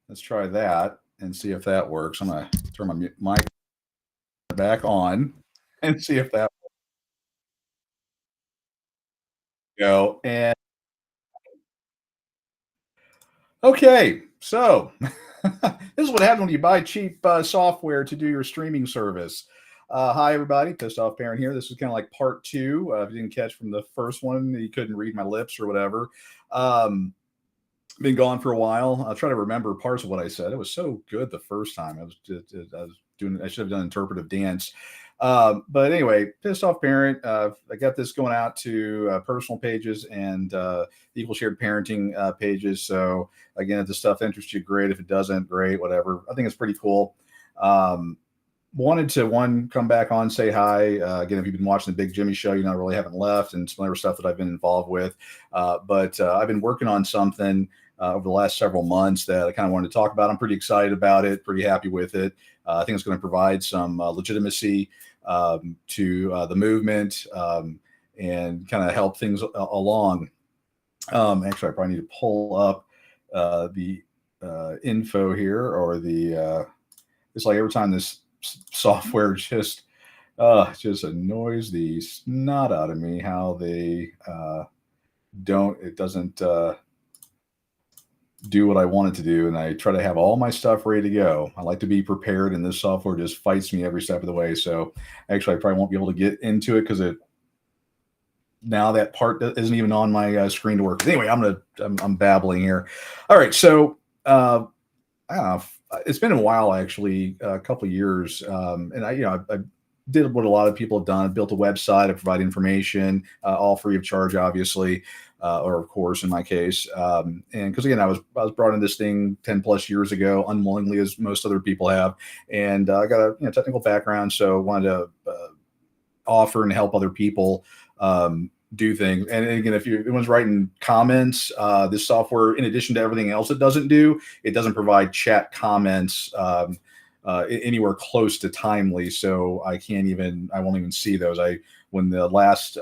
let's try that and see if that works. I'm gonna turn my mic back on and see if that go. And okay, so this is what happens when you buy cheap software to do your streaming service. Hi, everybody. Pissed off parent here. This is kind of like part two. If you didn't catch from the first one, you couldn't read my lips or whatever. Um, been gone for a while. I'll try to remember parts of what I said. It was so good the first time. I was doing. I should have done interpretive dance. But anyway, pissed off parent. I got this going out to personal pages and equal shared parenting pages. So again, if the stuff interests you, great. If it doesn't, great. Whatever. I think it's pretty cool. Um, Wanted to one come back on, say hi again. If you've been watching the Big Jimmy Show, you know I really haven't left, and some other stuff that I've been involved with. But I've been working on something over the last several months that I kind of wanted to talk about. I'm pretty excited about it, pretty happy with it. I think it's going to provide some legitimacy to the movement and kind of help things along. Actually, I probably need to pull up the info here, or the. It's like every time this software just annoys the snot out of me. How they don't it doesn't do what I want it to do, and I try to have all my stuff ready to go. I like to be prepared, and this software just fights me every step of the way. So actually, I probably won't be able to get into it because it now that part isn't even on my screen to work. But anyway, I'm babbling here. All right, so I don't know. It's been a while, actually, a couple of years, and I did what a lot of people have done. I built a website. I provide information, all free of charge, obviously, or of course, in my case. And because again, I was brought in this thing 10+ years ago, unwillingly, as most other people have, and I got a technical background, so I wanted to offer and help other people. Do things. And again, if anyone's writing comments, this software, in addition to everything else it doesn't do, it doesn't provide chat comments anywhere close to timely. So I won't even see those. When the last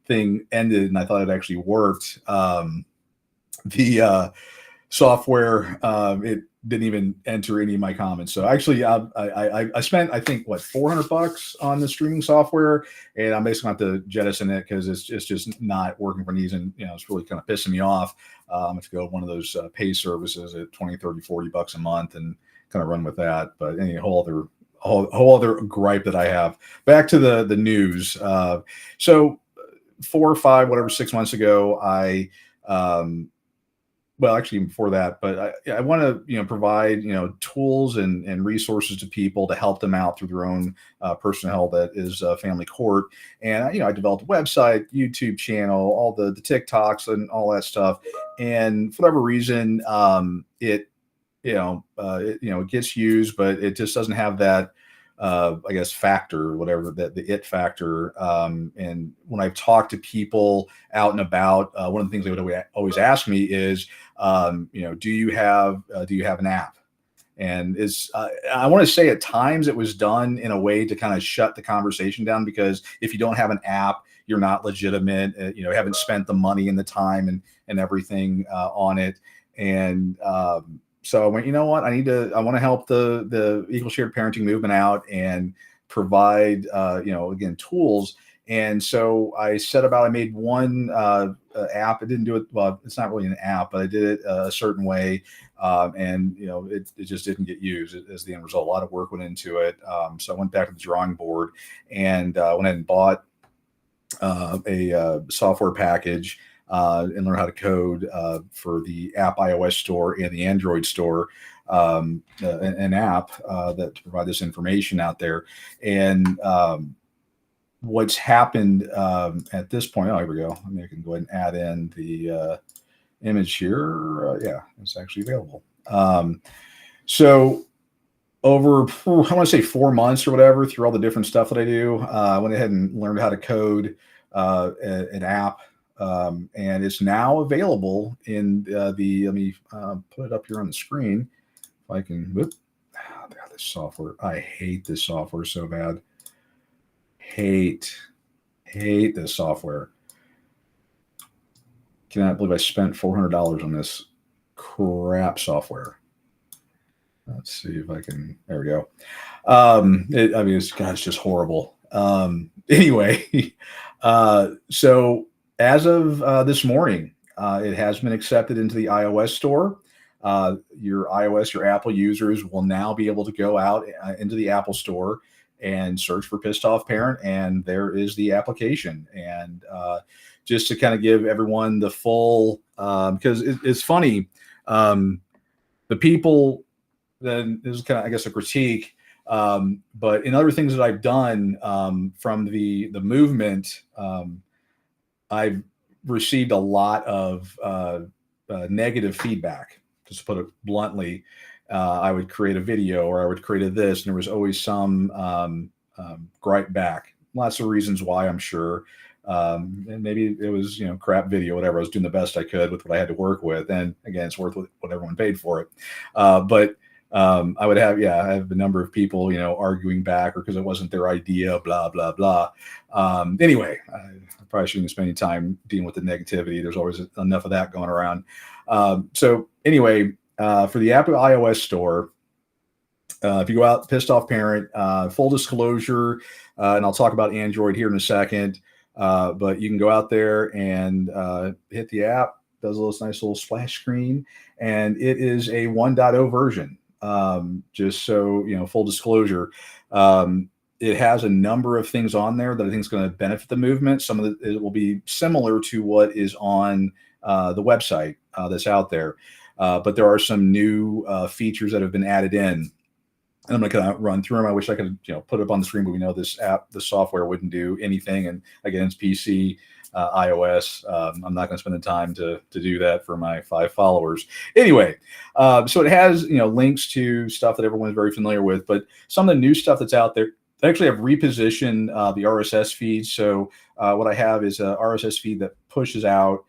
thing ended and I thought it actually worked, the software, it didn't even enter any of my comments. So actually, I spent, I think, what, $400 on the streaming software, and I'm basically going to have to jettison it because it's just not working for needs, and it's really kind of pissing me off. I'm going to go one of those pay services at 20, 30, $40 a month and kind of run with that. But any whole other gripe that I have. Back to the news. So 4 or 5, whatever, 6 months ago, well, actually, even before that, but I want to, provide, tools and resources to people to help them out through their own personal hell that is family court. And I developed a website, YouTube channel, all the TikToks and all that stuff. And for whatever reason, it gets used, but it just doesn't have that I guess factor, or whatever, the it factor. And when I've talked to people out and about, one of the things they would always ask me is, do you have an app? And I want to say at times it was done in a way to kind of shut the conversation down, because if you don't have an app, you're not legitimate. Haven't spent the money and the time and everything on it. And so I went, you know what? I want to help the equal shared parenting movement out and provide, again, tools. And so I set about, I made one app. I didn't do it. Well, it's not really an app, but I did it a certain way. And it just didn't get used as the end result. A lot of work went into it. So I went back to the drawing board and went ahead and bought a software package and learn how to code for the app iOS store and the Android store, an app that to provide this information out there. And what's happened at this point, here we go. I mean, I can go ahead and add in the image here. Yeah, it's actually available. So over, I want to say 4 months or whatever, through all the different stuff that I do, I went ahead and learned how to code an app. And it's now available in let me put it up here on the screen. If I can, whoop. Oh, God, this software. I hate this software so bad. Hate this software. Cannot believe I spent $400 on this crap software. Let's see if I can. There we go. I mean, it's just horrible. Anyway, so as of this morning, it has been accepted into the iOS store. Your Apple users will now be able to go out into the Apple store and search for Pissed Off Parent, and there is the application. And just to kind of give everyone the full, because it's funny, the people. Then this is kind of, I guess, a critique. But in other things that I've done from the movement, I've received a lot of negative feedback. Just to put it bluntly, I would create a video or I would create a this, and there was always some gripe back. Lots of reasons why, I'm sure. And maybe it was, crap video, whatever. I was doing the best I could with what I had to work with. And again, it's worth what everyone paid for it. But I would have, I have a number of people, arguing back, or because it wasn't their idea, blah, blah, blah. Anyway, I probably shouldn't spend any time dealing with the negativity. There's always enough of that going around. So anyway, for the Apple iOS store, if you go out, Pissed Off Parent, full disclosure, and I'll talk about Android here in a second, but you can go out there and hit the app, does a nice little splash screen, and it is a 1.0 version. Just so, full disclosure, it has a number of things on there that I think is going to benefit the movement. Some of it will be similar to what is on the website that's out there. But there are some new features that have been added in. And I'm going to kind of run through them. I wish I could, put it up on the screen, but we know this app, the software wouldn't do anything. And again, it's PC, iOS. I'm not going to spend the time to do that for my 5 followers. Anyway, so it has, links to stuff that everyone's very familiar with, but some of the new stuff that's out there, I actually have repositioned the RSS feed. So what I have is a RSS feed that pushes out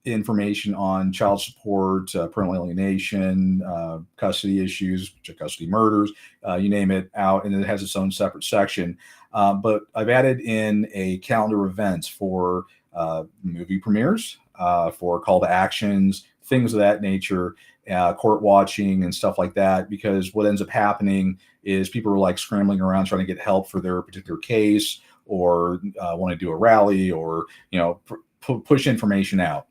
information on child support, parental alienation, custody issues, custody murders, you name it, out, and it has its own separate section. But I've added in a calendar of events for movie premieres, for call to actions, things of that nature, court watching and stuff like that, because what ends up happening is people are like scrambling around trying to get help for their particular case, or want to do a rally, or push information out.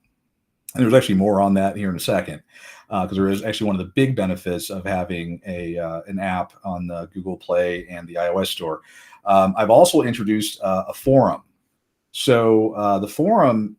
And there's actually more on that here in a second, because there is actually one of the big benefits of having an app on the Google Play and the iOS store. I've also introduced a forum. So the forum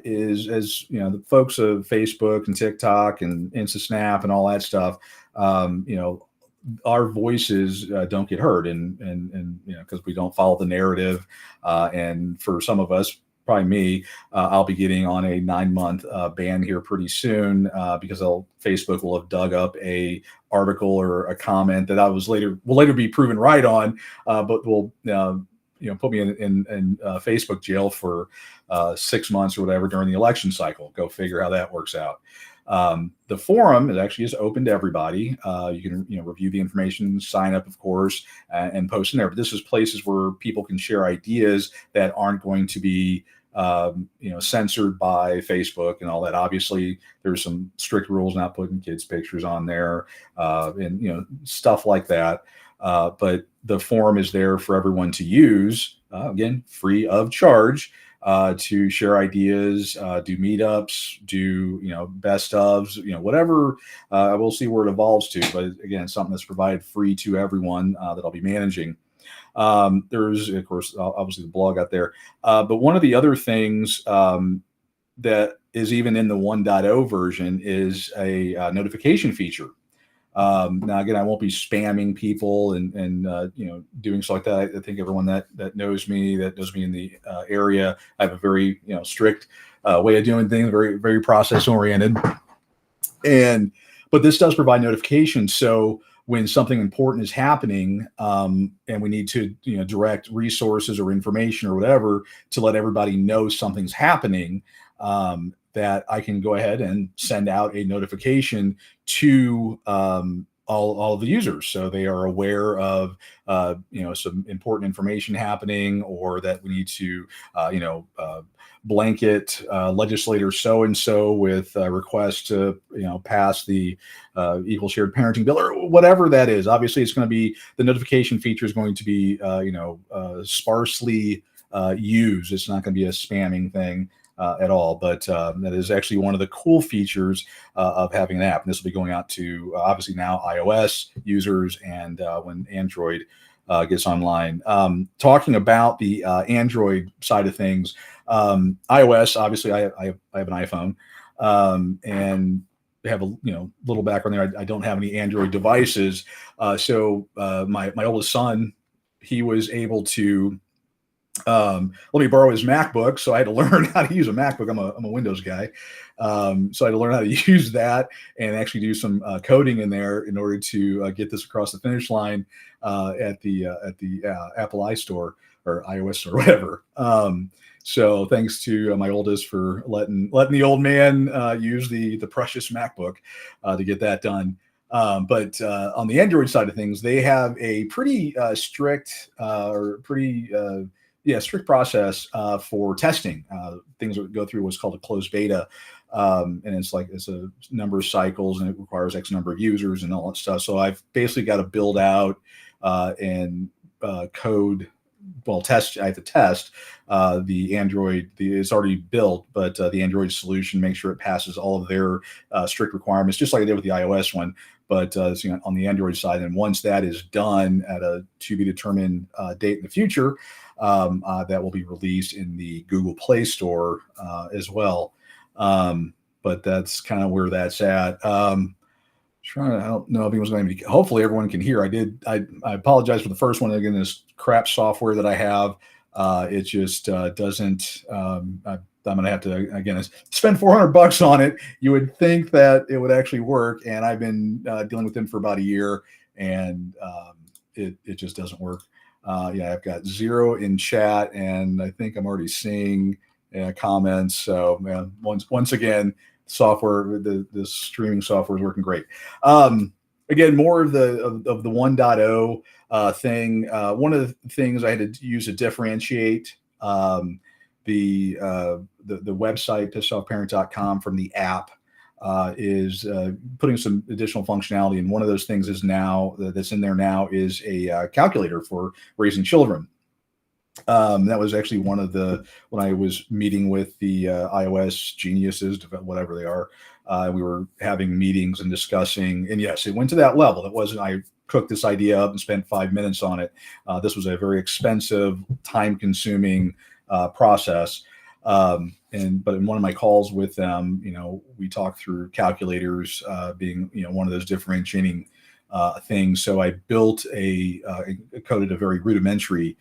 is, as the folks of Facebook and TikTok and InstaSnap and all that stuff, our voices don't get heard, and because we don't follow the narrative, and for some of us, probably me, I'll be getting on a 9-month ban here pretty soon, because Facebook will have dug up a article or a comment that I will later be proven right on, but will put me in Facebook jail for 6 months or whatever during the election cycle. Go figure how that works out. The forum is open to everybody. You can review the information, sign up, of course, and post in there. But this is places where people can share ideas that aren't going to be censored by Facebook and all that. Obviously, there's some strict rules, not putting kids' pictures on there, and stuff like that. But the forum is there for everyone to use, again, free of charge, to share ideas, do meetups, do best ofs, whatever. We'll see where it evolves to, but again, something that's provided free to everyone that I'll be managing. There's, of course, obviously the blog out there, but one of the other things that is even in the 1.0 version is a notification feature. Now, again, I won't be spamming people and doing stuff like that. I think everyone that knows me in the area, I have a very strict way of doing things, very, very process oriented. But this does provide notifications. So when something important is happening, and we need to direct resources or information or whatever to let everybody know something's happening, that I can go ahead and send out a notification to all of the users, so they are aware of some important information happening, or that we need to blanket legislator so and so with a request to pass the equal shared parenting bill, or whatever that is. Obviously, it's going to be, the notification feature is going to be sparsely used. It's not going to be a spamming thing at all, but that is actually one of the cool features of having an app. And this will be going out to obviously now iOS users, and when Android gets online. Talking about the Android side of things, iOS, obviously I have an iPhone, and have a little background there. I don't have any Android devices, so my oldest son, he was able to let me borrow his MacBook. So I had to learn how to use a MacBook. I'm a Windows guy. So I had to learn how to use that and actually do some coding in there in order to get this across the finish line at the Apple iStore or iOS store, whatever. So thanks to my oldest for letting the old man use the precious MacBook to get that done. But on the Android side of things, they have a pretty strict strict process for testing. Things that go through what's called a closed beta. And it's a number of cycles, and it requires X number of users and all that stuff. So I've basically got to build out and code. Well, I have to test the Android. It's already built, but the Android solution, make sure it passes all of their strict requirements, just like I did with the iOS one. But on the Android side, and once that is done at a to be determined date in the future, that will be released in the Google Play Store as well. But that's kind of where that's at. I don't know if anyone's going to be. Hopefully, everyone can hear. I apologize for the first one. Again, this crap software that I have, it just doesn't. I'm going to have to again spend $400 on it. You would think that it would actually work, and I've been dealing with them for about a year, and it just doesn't work. I've got 0 in chat, and I think I'm already seeing comments. So once again, software, the streaming software is working great. Again, more of the 1.0 thing. One of the things I had to use to differentiate the website pissoffparent.com from the app is putting some additional functionality. And one of those things is now that's in there now is a calculator for raising children. That was actually one of when I was meeting with the iOS geniuses, whatever they are, we were having meetings and discussing, and yes, it went to that level. It wasn't, I cooked this idea up and spent 5 minutes on it. This was a very expensive, time consuming process. But in one of my calls with them, we talked through calculators being, one of those differentiating things. So I built coded a very rudimentary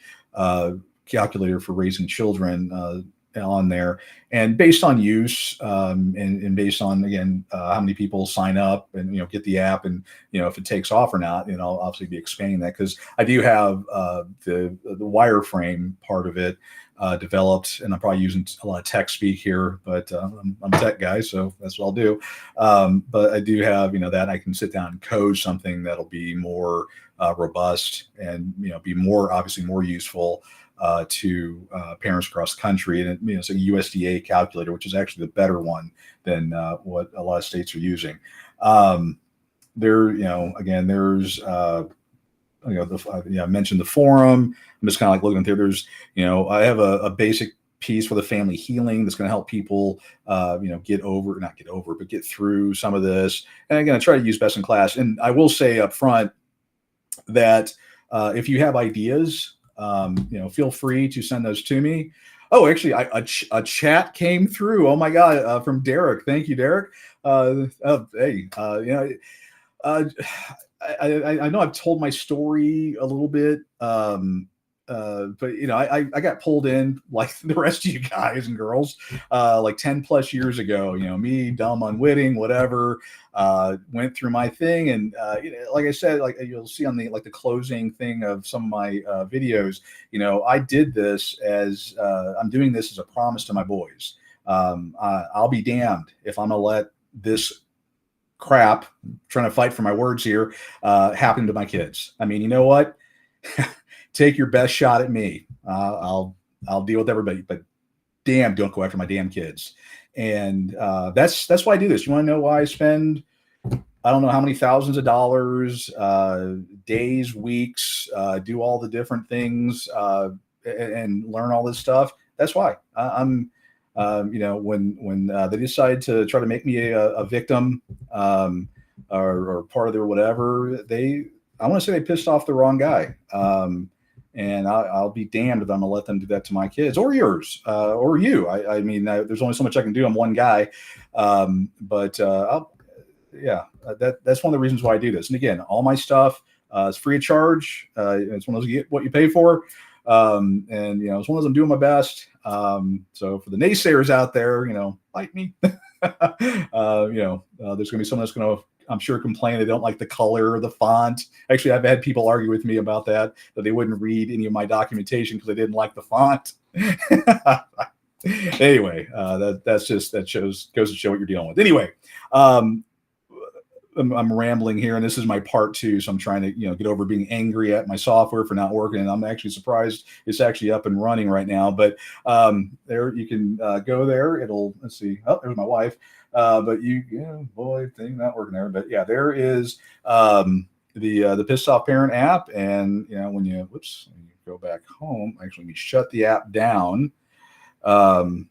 calculator for raising children on there, and based on use and based on, again, how many people sign up and get the app, and if it takes off or not, I'll obviously be expanding that, because I do have the wireframe part of it developed, and I'm probably using a lot of tech speak here, but I'm a tech guy, so that's what I'll do. But I do have that I can sit down and code something that'll be more robust and be obviously more useful to parents across the country. And it's a USDA calculator, which is actually the better one than what a lot of states are using. Again, there's I mentioned the forum. I'm just kind of looking through. There's I have a basic piece for the family healing that's going to help people get through some of this. And again, I try to use best in class. And I will say up front that if you have ideas, feel free to send those to me. Oh, actually, a chat came through. Oh my God, from Derek. Thank you, Derek. Hey, I know I've told my story a little bit, but I got pulled in like the rest of you guys and girls, like 10 plus years ago. Me, dumb, unwitting, whatever. Went through my thing, and like I said, like you'll see on the closing thing of some of my videos. I did this as I'm doing this as a promise to my boys. I'll be damned if I'm gonna let this crap, trying to fight for my words here, happened to my kids. I mean, you know what? Take your best shot at me. I'll deal with everybody, but damn, don't go after my damn kids. And that's why I do this. You want to know why I spend, I don't know how many thousands of dollars, days, weeks, do all the different things, and learn all this stuff. That's why I'm, when they decide to try to make me a victim, or part of their whatever, I want to say they pissed off the wrong guy. And I'll be damned if I'm gonna let them do that to my kids or yours, or you. I mean, there's only so much I can do. I'm one guy, but that's one of the reasons why I do this. And again, all my stuff is free of charge. It's one of those, you get what you pay for. And it's one of those, I'm doing my best. So for the naysayers out there, like me, there's gonna be someone that's gonna, I'm sure, complain they don't like the color or the font. Actually, I've had people argue with me about that they wouldn't read any of my documentation because they didn't like the font. Anyway, that goes to show what you're dealing with. Anyway, I'm rambling here, and this is my part 2. So I'm trying to, get over being angry at my software for not working. And I'm actually surprised it's actually up and running right now. But there, you can go there. Let's see. Oh, there's my wife. But thing not working there. But yeah, there is the Pissed Off Parent app. And when you go back home, actually, let me shut the app down. And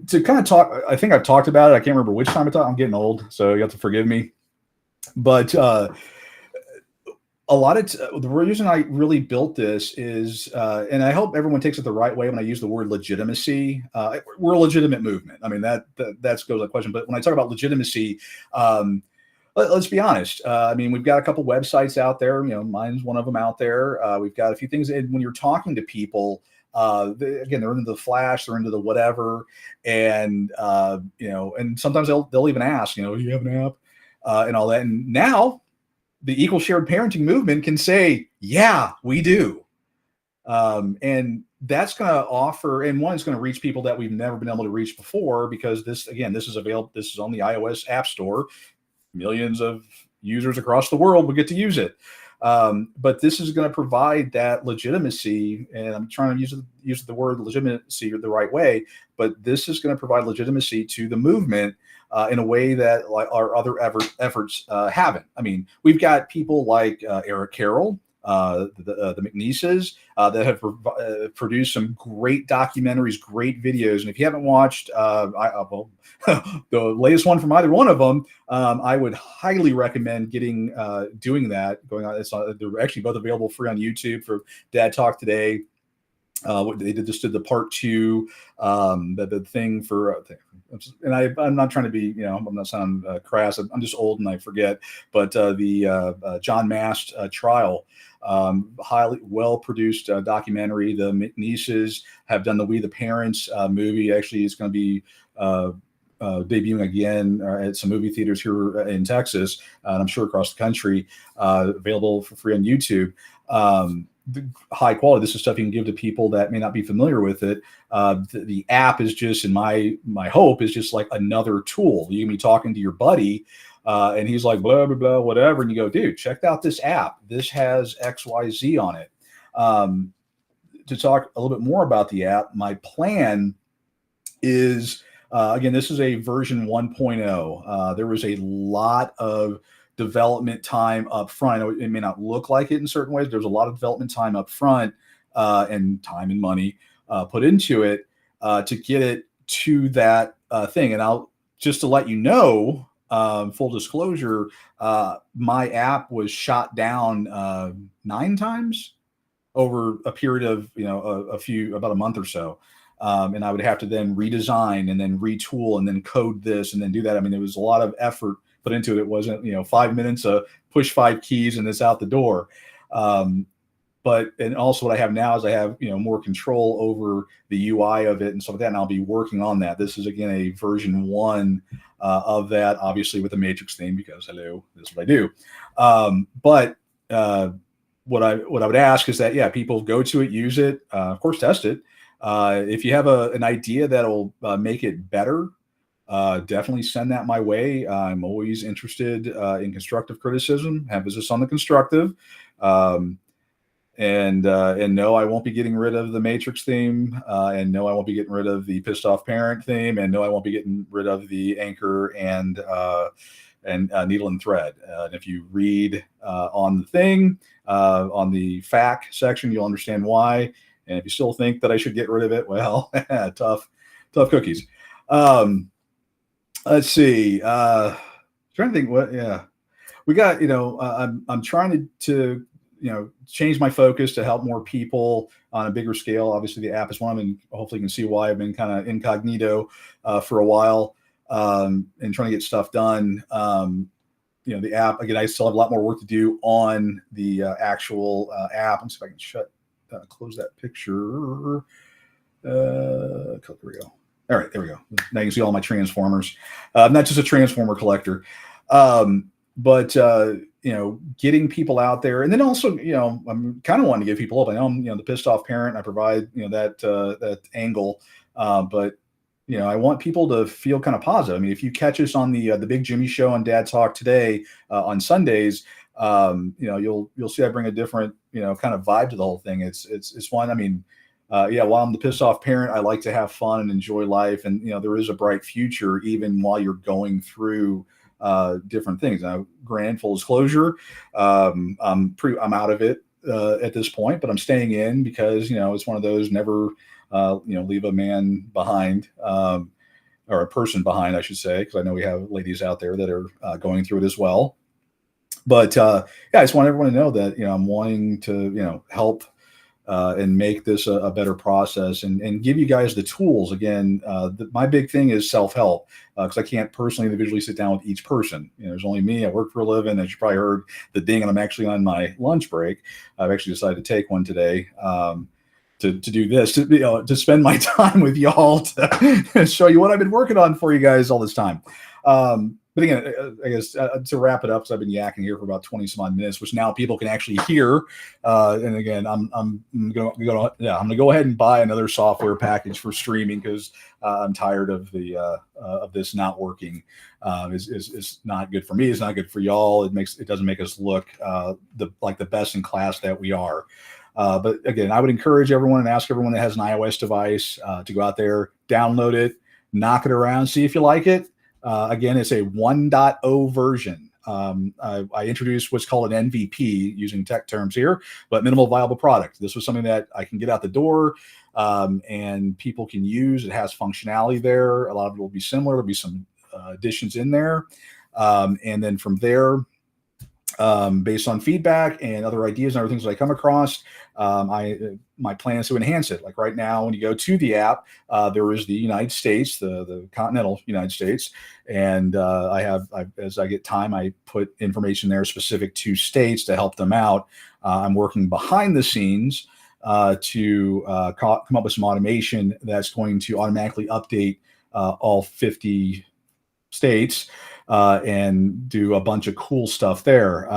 to kind of talk, I think I've talked about it. I can't remember which time I talked. I'm getting old, so you have to forgive me. But the reason I really built this is, and I hope everyone takes it the right way when I use the word legitimacy. We're a legitimate movement. I mean, that goes without question. But when I talk about legitimacy, let's be honest. I mean, we've got a couple websites out there. Mine's one of them out there. We've got a few things. And when you're talking to people, they're into the flash, they're into the whatever, and and sometimes they'll even ask, do you have an app, and all that. And now the equal shared parenting movement can say, yeah, we do, and that's going to offer, and one is going to reach people that we've never been able to reach before, because this is available. This is on the iOS App Store. Millions of users across the world will get to use it. But this is going to provide that legitimacy, and I'm trying to use the word legitimacy the right way, but this is going to provide legitimacy to the movement in a way that our other efforts haven't. I mean, we've got people like Eric Carroll, the McNeeses, that have produced some great documentaries, great videos. And if you haven't watched the latest one from either one of them, I would highly recommend doing that. They're actually both available free on YouTube for Dad Talk Today. They just did the part 2, the thing for, and I'm not trying to be, I'm not sounding crass. I'm just old and I forget. But the John Mast trial, highly well-produced documentary. The McNeeses have done the We the Parents movie. Actually, it's going to be debuting again at some movie theaters here in Texas, and I'm sure across the country, available for free on YouTube. The high quality. This is stuff you can give to people that may not be familiar with it. The app is just, in my hope, is just like another tool. You can be talking to your buddy, and he's like, blah, blah, blah, whatever. And you go, dude, check out this app. This has XYZ on it. To talk a little bit more about the app, my plan is, again, this is a version 1.0. There was a lot of development time up front. I know it may not look like it in certain ways. There's a lot of development time up front, and time and money put into it to get it to that thing. And I'll just to let you know, full disclosure, my app was shot down 9 times over a period of about a month or so. And I would have to then redesign and then retool and then code this and then do that. I mean, there was a lot of effort put into it. It wasn't, 5 minutes, push 5 keys and it's out the door. And also what I have now is I have, more control over the UI of it and stuff like that. And I'll be working on that. This is, again, a version 1 of that, obviously with the Matrix theme, because hello, this is what I do. What I would ask is that, people go to it, use it, of course, test it. If you have an idea that'll make it better, definitely send that my way. I'm always interested in constructive criticism. Emphasis on the constructive. Um, and no, I won't be getting rid of the Matrix theme. And no, I won't be getting rid of the pissed off parent theme. And no, I won't be getting rid of the anchor and needle and thread. And if you read on the thing, on the FAQ section, you'll understand why. And if you still think that I should get rid of it, well, tough cookies. Let's see. Trying to think what. Yeah, we got. I'm trying to change my focus to help more people on a bigger scale. Obviously, the app is one, and hopefully, you can see why I've been kind of incognito for a while and trying to get stuff done. The app, again, I still have a lot more work to do on the actual app. Let's see if I can close that picture. There we go. All right, there we go. Now you can see all my transformers. I'm not just a transformer collector, but getting people out there, and then also, I'm kind of wanting to give people hope. I know I'm, the pissed off parent. I provide, that angle, but I want people to feel kind of positive. I mean, if you catch us on the Big Jimmy Show on Dad Talk Today on Sundays, you'll see I bring a different, kind of vibe to the whole thing. It's fun. I mean, while I'm the pissed off parent, I like to have fun and enjoy life, and there is a bright future even while you're going through different things. Now, granted, full disclosure, I'm out of it at this point, but I'm staying in because it's one of those never leave a man behind, or a person behind, I should say, because I know we have ladies out there that are going through it as well. But I just want everyone to know that I'm wanting to help and make this a better process and give you guys the tools. Again, my big thing is self-help, because I can't personally individually sit down with each person. There's only me. I work for a living. As you probably heard the ding, and I'm actually on my lunch break. I've actually decided to take one today to do this, to spend my time with y'all to show you what I've been working on for you guys all this time. But again, I guess to wrap it up, because I've been yakking here for about 20 some odd minutes, which now people can actually hear. And again, I'm going to go ahead and buy another software package for streaming, because I'm tired of of this not working. Is not good for me. It's not good for y'all. It doesn't make us look like the best in class that we are. But again, I would encourage everyone and ask everyone that has an iOS device to go out there, download it, knock it around, see if you like it. Again, it's a 1.0 version. I introduced what's called an MVP, using tech terms here, but minimal viable product. This was something that I can get out the door and people can use. It has functionality there. A lot of it will be similar. There'll be some additions in there. And then from there, based on feedback and other ideas and other things that I come across, my plan is to enhance it. Like right now, when you go to the app, there is the United States, the continental United States, and as I get time, I put information there specific to states to help them out. I'm working behind the scenes to come up with some automation that's going to automatically update all 50 states and do a bunch of cool stuff there.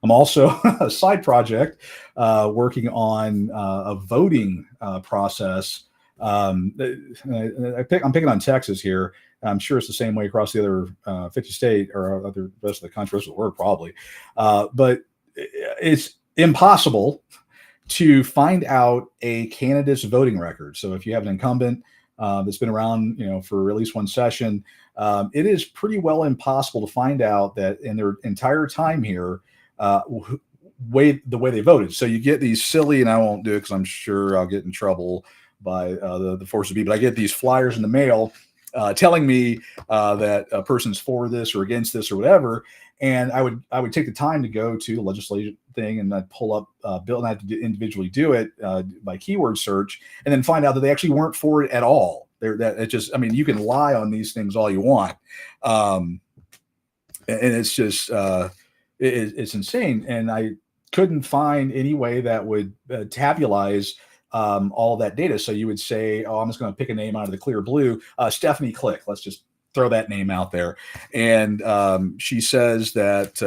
I'm also a side project working on a voting process. I'm picking on Texas here. I'm sure it's the same way across the other 50 state or other rest of the country, rest of the world probably. But it's impossible to find out a candidate's voting record. So if you have an incumbent that's been around, for at least one session, it is pretty well impossible to find out that in their entire time here, the way they voted. So you get these silly, and I won't do it because I'm sure I'll get in trouble by the force of be, but I get these flyers in the mail telling me that a person's for this or against this or whatever. And I would take the time to go to the legislative thing, and I'd pull up bill, and I had to individually do it by keyword search, and then find out that they actually weren't for it at all. You can lie on these things all you want, and it's just it's insane. And I couldn't find any way that would tabulize all that data. So you would say, "Oh, I'm just going to pick a name out of the clear blue, Stephanie Click. Let's just throw that name out there." And she says that,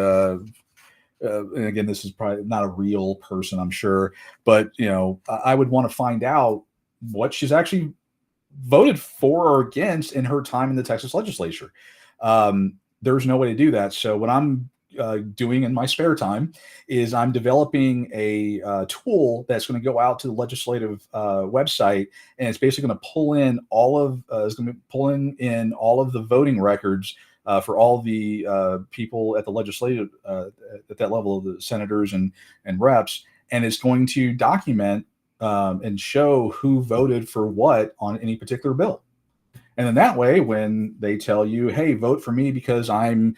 and again, this is probably not a real person, I'm sure, but I would want to find out what she's actually voted for or against in her time in the Texas legislature. There's no way to do that. So what I'm doing in my spare time is I'm developing a tool that's going to go out to the legislative website, and it's basically going to pull in all of the voting records for all the people at the legislative at that level of the senators and reps, and it's going to document and show who voted for what on any particular bill. And then that way, when they tell you, hey, vote for me because I'm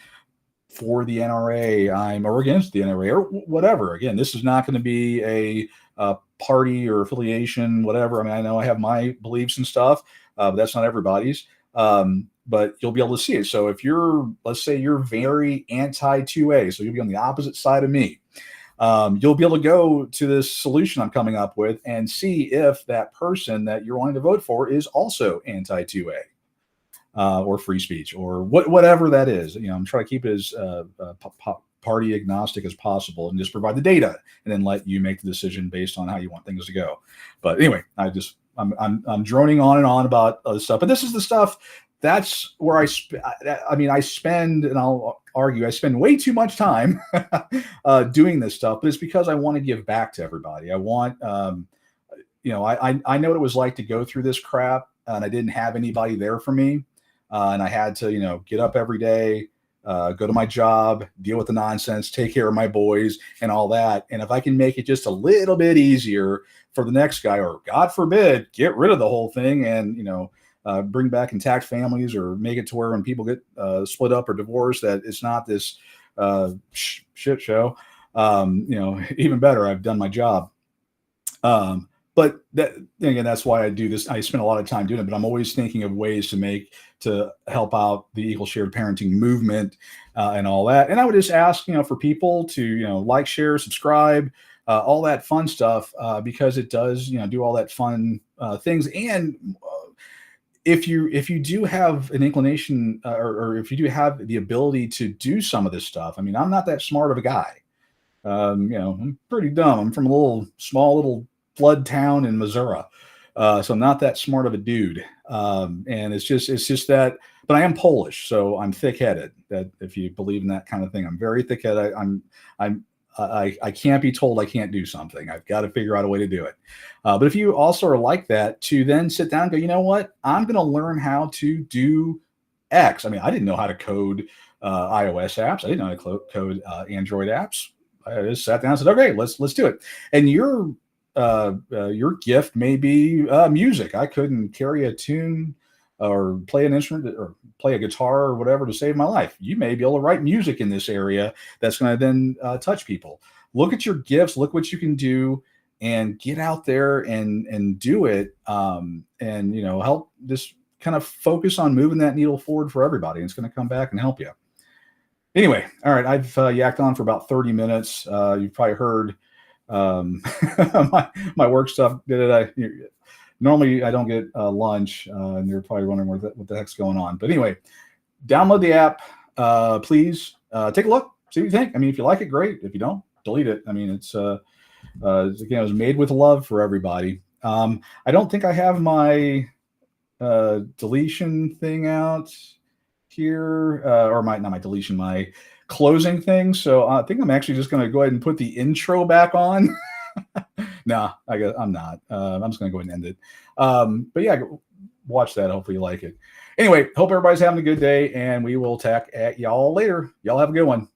for the NRA, or against the NRA, or whatever. Again, this is not going to be a party or affiliation, whatever. I mean, I know I have my beliefs and stuff, but that's not everybody's. But you'll be able to see it. So if let's say you're very anti-2A, so you'll be on the opposite side of me. You'll be able to go to this solution I'm coming up with and see if that person that you're wanting to vote for is also anti-2A. Or free speech, or whatever that is. I'm trying to keep it as party agnostic as possible, and just provide the data, and then let you make the decision based on how you want things to go. But anyway, I'm droning on and on about other stuff. But this is the stuff. That's where I spend, and I'll argue, I spend way too much time doing this stuff. But it's because I want to give back to everybody. I want, I know what it was like to go through this crap, and I didn't have anybody there for me. And I had to, get up every day, go to my job, deal with the nonsense, take care of my boys and all that. And if I can make it just a little bit easier for the next guy, or God forbid, get rid of the whole thing and, bring back intact families, or make it to where when people get split up or divorced, that it's not this shit show, even better, I've done my job. But again, that's why I do this. I spend a lot of time doing it, but I'm always thinking of ways to help out the equal shared parenting movement and all that. And I would just ask, for people to, like, share, subscribe, all that fun stuff, because it does, do all that fun things. And if you do have an inclination, or if you do have the ability to do some of this stuff, I'm not that smart of a guy. I'm pretty dumb. I'm from a small little flood town in Missouri. So I'm not that smart of a dude. And it's just that, but I am Polish, so I'm thick-headed. That if you believe in that kind of thing, I'm very thick-headed. I can't be told I can't do something. I've got to figure out a way to do it. But if you also are like that, to then sit down and go, you know what? I'm going to learn how to do X. I didn't know how to code iOS apps. I didn't know how to code Android apps. I just sat down and said, okay, let's do it. And your gift may be music. I couldn't carry a tune or play an instrument or play a guitar or whatever to save my life. You may be able to write music in this area that's going to then touch people. Look at your gifts, look what you can do, and get out there and do it. And help just kind of focus on moving that needle forward for everybody. And it's going to come back and help you. Anyway, all right, I've yacked on for about 30 minutes. You've probably heard my work stuff. Normally I don't get lunch, and you're probably wondering what the heck's going on. But anyway, download the app, please. Take a look, see what you think. If you like it, great. If you don't, delete it. It's again, it was made with love for everybody. I don't think I have my deletion thing out here, or not my deletion, my closing thing. So I think I'm actually just going to go ahead and put the intro back on. No, I'm not. I'm just going to go ahead and end it. But yeah, watch that. Hopefully you like it. Anyway, hope everybody's having a good day, and we will tack at y'all later. Y'all have a good one.